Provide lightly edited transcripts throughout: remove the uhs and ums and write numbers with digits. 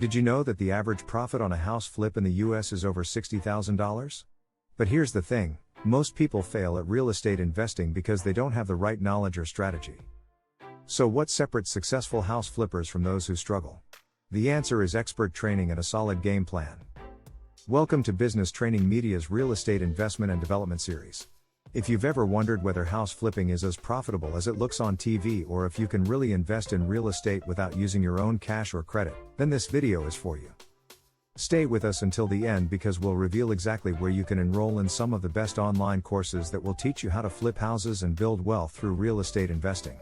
Did you know that the average profit on a house flip in the US is over $60,000? But here's the thing, most people fail at real estate investing because they don't have the right knowledge or strategy. So what separates successful house flippers from those who struggle? The answer is expert training and a solid game plan. Welcome to Business Training Media's Real Estate Investment and Development Series. If you've ever wondered whether house flipping is as profitable as it looks on TV or if you can really invest in real estate without using your own cash or credit, then this video is for you. Stay with us until the end because we'll reveal exactly where you can enroll in some of the best online courses that will teach you how to flip houses and build wealth through real estate investing.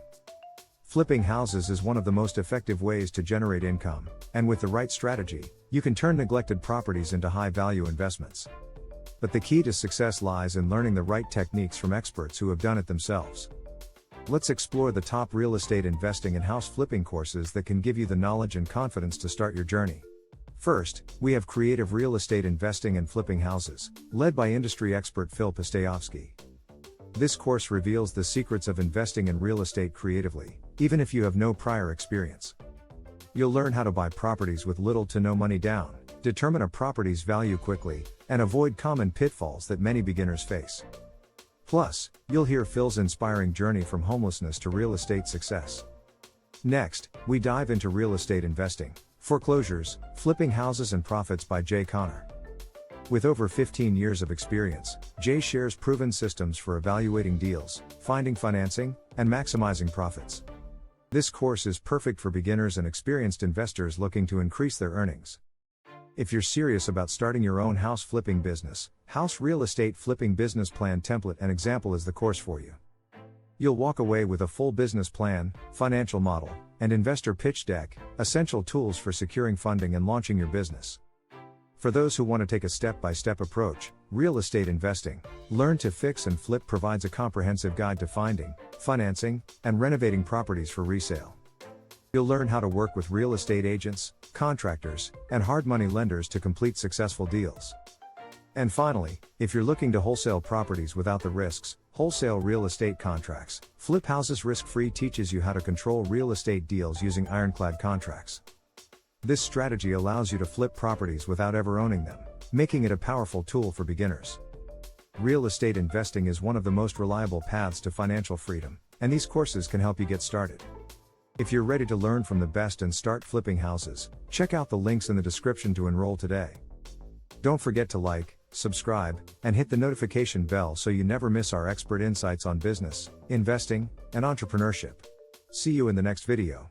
Flipping houses is one of the most effective ways to generate income, and with the right strategy, you can turn neglected properties into high-value investments. But the key to success lies in learning the right techniques from experts who have done it themselves. Let's explore the top real estate investing and house flipping courses that can give you the knowledge and confidence to start your journey. First, we have Creative Real Estate Investing and Flipping Houses, led by industry expert Phil Pastejovsky. This course reveals the secrets of investing in real estate creatively, even if you have no prior experience. You'll learn how to buy properties with little to no money down, determine a property's value quickly, and avoid common pitfalls that many beginners face. Plus, you'll hear Phil's inspiring journey from homelessness to real estate success. Next, we dive into real estate investing, foreclosures, flipping houses and profits by Jay Connor. With over 15 years of experience, Jay shares proven systems for evaluating deals, finding financing, and maximizing profits. This course is perfect for beginners and experienced investors looking to increase their earnings. If you're serious about starting your own house flipping business, House Real Estate Flipping Business Plan Template and Example is the course for you. You'll walk away with a full business plan, financial model, and investor pitch deck, essential tools for securing funding and launching your business. For those who want to take a step-by-step approach, Real Estate Investing, Learn to Fix and Flip provides a comprehensive guide to finding, financing, and renovating properties for resale. You'll learn how to work with real estate agents, contractors, and hard money lenders to complete successful deals. And finally, if you're looking to wholesale properties without the risks, Wholesale Real Estate Contracts, Flip Houses Risk-Free teaches you how to control real estate deals using ironclad contracts. This strategy allows you to flip properties without ever owning them, making it a powerful tool for beginners. Real estate investing is one of the most reliable paths to financial freedom, and these courses can help you get started. If you're ready to learn from the best and start flipping houses, check out the links in the description to enroll today. Don't forget to like, subscribe, and hit the notification bell so you never miss our expert insights on business, investing, and entrepreneurship. See you in the next video.